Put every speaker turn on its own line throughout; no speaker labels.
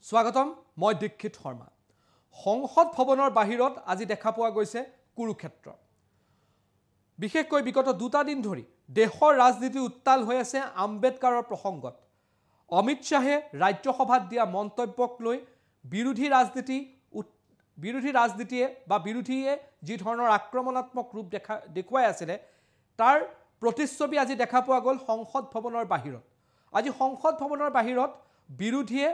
স্বাগতম মই দীক্ষিত শৰ্মা সংসদ ভৱনৰ বাহিৰত আজি দেখা পোৱা গৈছে কুৰুক্ষেত্ৰ বিশেষকৈ বিগত দুটা দিন ধৰি দেশৰ ৰাজনীতি উত্তাল হৈ আছে আম্বেদকাৰৰ প্ৰসংগত অমিত শাহে ৰাজ্যসভাত দিয়া মন্তব্যক লৈ বিৰোধী ৰাজনীতিয়ে বা বিৰোধীয়ে যি ধৰণৰ আক্ৰমণাত্মক ৰূপ দেখুৱাই আছিল তাৰ প্ৰতিচ্ছবি আজি দেখা পোৱা গ'ল সংসদ ভৱনৰ বাহিৰত আজি সংসদ ভৱনৰ বাহিৰত বিৰোধীয়ে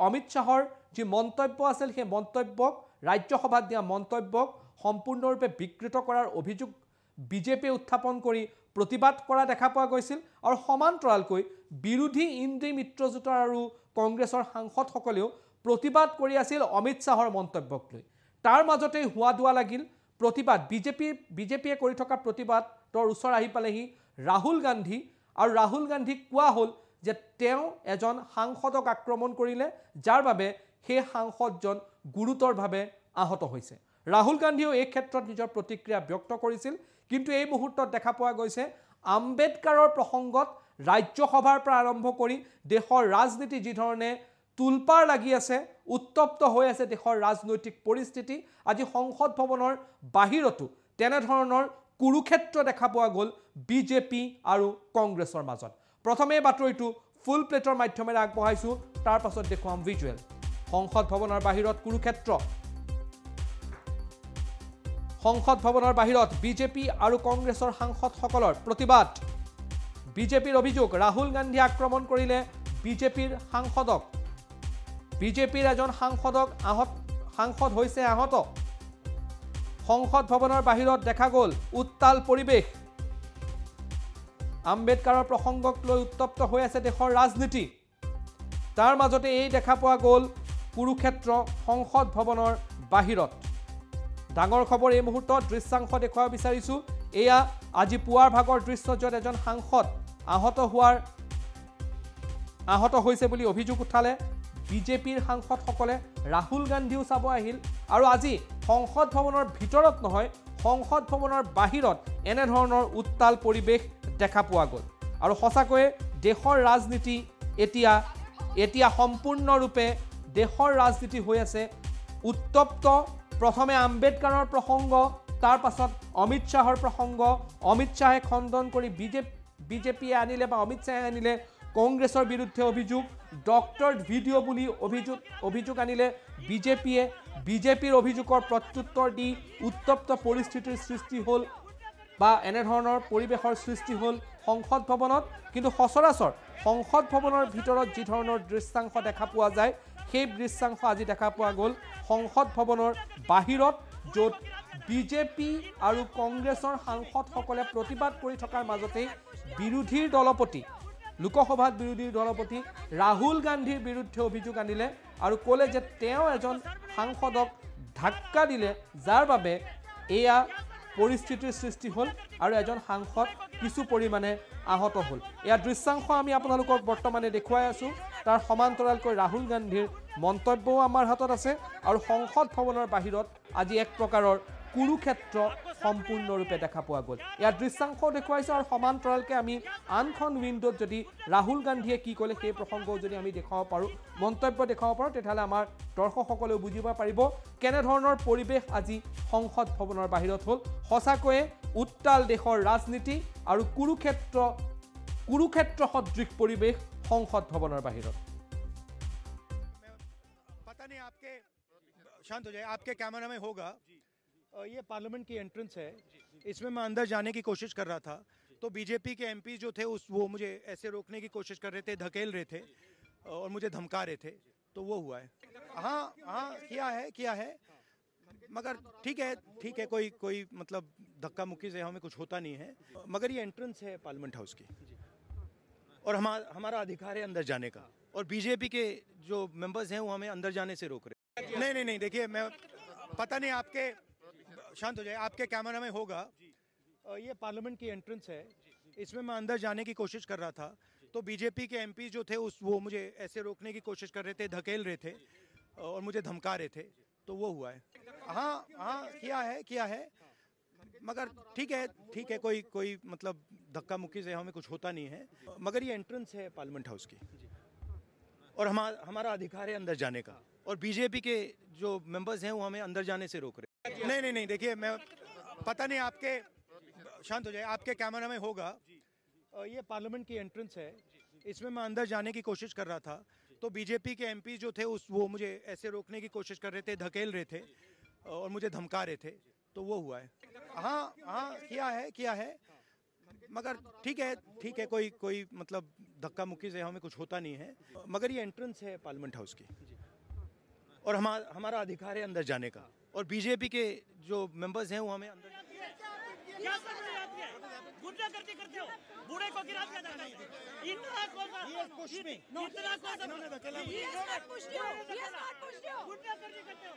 অমিত শাহৰ যি মন্তব্য আছিল সেই মন্তব্যক ৰাজ্যসভাত দিয়া মন্তব্যক সম্পূৰ্ণৰূপে বিকৃত কৰাৰ অভিযোগ বিজেপিয়ে উত্থাপন কৰি প্ৰতিবাদ কৰা দেখা পোৱা গৈছিল আৰু সমান্তৰালকৈ বিৰোধী ইন্দ্ৰী মিত্ৰজোঁট আৰু কংগ্ৰেছৰ সাংসদসকলেও প্ৰতিবাদ কৰি আছিল অমিত শাহৰ মন্তব্যক লৈ তাৰ মাজতে হুৱা দুৱা লাগিল প্ৰতিবাদ বিজেপিয়ে কৰি থকা প্ৰতিবাদৰ ওচৰ আহি পালেহি ৰাহুল গান্ধী আৰু ৰাহুল গান্ধীক কোৱা হ'ল যে তেওঁ এজন সাংসদক আক্ৰমণ কৰিলে যাৰ বাবে সেই সাংসদজন গুৰুতৰভাৱে আহত হৈছে ৰাহুল গান্ধীও এই ক্ষেত্ৰত নিজৰ প্ৰতিক্ৰিয়া ব্যক্ত কৰিছিল কিন্তু এই মুহূৰ্তত দেখা পোৱা গৈছে আম্বেদকাৰৰ প্ৰসংগত ৰাজ্যসভাৰ পৰা আৰম্ভ কৰি দেশৰ ৰাজনীতি যি ধৰণে তুলপাৰ লাগি আছে উত্তপ্ত হৈ আছে দেশৰ ৰাজনৈতিক পৰিস্থিতি আজি সংসদ ভৱনৰ বাহিৰতো তেনেধৰণৰ কুৰুক্ষেত্ৰ দেখা পোৱা গ'ল বিজেপি আৰু কংগ্ৰেছৰ মাজত প্ৰথমে বাতৰিটো ফুল প্লেটৰ মাধ্যমেৰে আগবঢ়াইছো তাৰ পাছত দেখুৱাম ভিজুৱেল সংসদ ভৱনৰ বাহিৰত কুৰুক্ষেত্ৰ সংসদ ভৱনৰ বাহিৰত বিজেপি আৰু কংগ্ৰেছৰ সাংসদসকলৰ প্ৰতিবাদ বিজেপিৰ অভিযোগ ৰাহুল গান্ধী আক্ৰমণ কৰিলে বিজেপিৰ সাংসদক বিজেপিৰ এজন সাংসদ হৈছে আহত সংসদ ভৱনৰ বাহিৰত দেখা গ'ল উত্তাল পৰিৱেশ আম্বেদকাৰৰ প্ৰসংগক লৈ উত্তপ্ত হৈ আছে দেশৰ ৰাজনীতি তাৰ মাজতে এই দেখা পোৱা গ'ল কুৰুক্ষেত্ৰ সংসদ ভৱনৰ বাহিৰত ডাঙৰ খবৰ এই মুহূৰ্তত দৃশ্যাংশ দেখুৱাব বিচাৰিছো এয়া আজি পুৱাৰ ভাগৰ দৃশ্য য'ত এজন সাংসদ আহত হৈছে বুলি অভিযোগ উঠালে বিজেপিৰ সাংসদসকলে ৰাহুল গান্ধীও চাব আহিল আৰু আজি সংসদ ভৱনৰ ভিতৰত নহয় সংসদ ভৱনৰ বাহিৰত এনেধৰণৰ উত্তাল পৰিৱেশ দেখা পোৱা গ'ল আৰু সঁচাকৈয়ে দেশৰ ৰাজনীতি এতিয়া সম্পূৰ্ণৰূপে দেশৰ ৰাজনীতি হৈ আছে উত্তপ্ত প্ৰথমে আম্বেদকাৰৰ প্ৰসংগ তাৰ পাছত অমিত শাহৰ প্ৰসংগ অমিত শাহে খণ্ডন কৰি বিজেপিয়ে আনিলে বা অমিত শাহে আনিলে কংগ্ৰেছৰ বিৰুদ্ধে অভিযোগ ডক্টৰ ভিডিঅ' বুলি অভিযোগ আনিলে বিজেপিৰ অভিযোগৰ প্ৰত্যুত্তৰ দি উত্তপ্ত পৰিস্থিতিৰ সৃষ্টি হ'ল বা এনেধৰণৰ পৰিৱেশৰ সৃষ্টি হ'ল সংসদ ভৱনত কিন্তু সচৰাচৰ সংসদ ভৱনৰ ভিতৰত যি ধৰণৰ দৃশ্যাংশ দেখা পোৱা যায় সেই দৃশ্যাংশ আজি দেখা পোৱা গ'ল সংসদ ভৱনৰ বাহিৰত য'ত বিজেপি আৰু কংগ্ৰেছৰ সাংসদসকলে প্ৰতিবাদ কৰি থকাৰ মাজতেই লোকসভাত বিৰোধীৰ দলপতি ৰাহুল গান্ধীৰ বিৰুদ্ধে অভিযোগ আনিলে আৰু ক'লে যে তেওঁ এজন সাংসদক ধাক্কা দিলে যাৰ বাবে এয়া পৰিস্থিতিৰ সৃষ্টি হ'ল আৰু এজন সাংসদ কিছু পৰিমাণে আহত হ'ল এয়া দৃশ্যাংশ আমি আপোনালোকক বৰ্তমানে দেখুৱাই আছোঁ তাৰ সমান্তৰালকৈ ৰাহুল গান্ধীৰ মন্তব্যও আমাৰ হাতত আছে আৰু সংসদ ভৱনৰ বাহিৰত আজি এক প্ৰকাৰৰ কুৰুক্ষেত্ৰ সম্পূৰ্ণৰূপে দেখা পোৱা গ'ল ইয়াৰ দৃশ্যাংশ দেখুৱাইছোঁ আৰু সমান্তৰালকৈ আমি আনখন উইণ্ডোত যদি ৰাহুল গান্ধীয়ে কি ক'লে সেই প্ৰসংগও যদি আমি দেখুৱাব পাৰোঁ মন্তব্য দেখুৱাব পাৰোঁ তেতিয়াহ'লে আমাৰ দৰ্শকসকলেও বুজিব পাৰিব কেনেধৰণৰ পৰিৱেশ আজি সংসদ ভৱনৰ বাহিৰত হ'ল সঁচাকৈয়ে উত্তাল দেশৰ ৰাজনীতি আৰু কুৰুক্ষেত্ৰ সদৃশ পৰিৱেশ সংসদ ভৱনৰ বাহিৰত
शांत हो जाए आपके कैमरा में होगा ये पार्लियामेंट की एंट्रेंस है इसमें मैं अंदर जाने की कोशिश कर रहा था तो बीजेपी के एमपी जो थे वो मुझे ऐसे रोकने की कोशिश कर रहे थे धकेल रहे थे और मुझे धमका रहे थे तो वो हुआ है हाँ किया है मगर ठीक है कोई मतलब धक्का मुक्की से हमें कुछ होता नहीं है मगर ये एंट्रेंस है पार्लियामेंट हाउस की और हमारा अधिकार है अंदर जाने का और बीजेपी के जो मेंबर्स हैं वो हमें अंदर जाने से रोक रहे नहीं देखिए मैं पता नहीं आपके शांत हो जाए आपके कैमरा में होगा ये पार्लियामेंट की एंट्रेंस है इसमें मैं अंदर जाने की कोशिश कर रहा था तो बीजेपी के एमपी जो थे वो मुझे ऐसे रोकने की कोशिश कर रहे थे धकेल रहे थे और मुझे धमका रहे थे तो वो हुआ है हाँ किया है मगर ठीक है कोई मतलब धक्का मुक्की से हमें कुछ होता नहीं है मगर ये एंट्रेंस है पार्लियामेंट हाउस की और हमारा अधिकार है अंदर जाने का, और बीजेपी के जो मेंबर्स हैं वो हमें अंदर जाने से रोक रहे हैं। नहीं, देखिए, मैं पता नहीं, आपके शांत हो जाए, आपके कैमरा में होगा, ये पार्लियामेंट की एंट्रेंस है, इसमें मैं अंदर जाने की कोशिश कर रहा था, तो बीजेपी के एमपी जो थे वो मुझे ऐसे रोकने की कोशिश कर रहे थे, धकेल रहे थे और मुझे धमका रहे थे, तो वो हुआ है। हाँ, किया है, मगर ठीक है, कोई मतलब धक्का मुक्की से हमें कुछ होता नहीं है, मगर ये एंट्रेंस है पार्लियामेंट हाउस की, और हमारा अधिकार है अंदर जाने का, और बीजेपी के जो मेंबर्स हैं वो हमें अंदर
क्या करते हैं? गुंडागर्दी करते हो, बूढ़े को गिरा दिया जाता है। इतना गुंडागर्दी करते हो।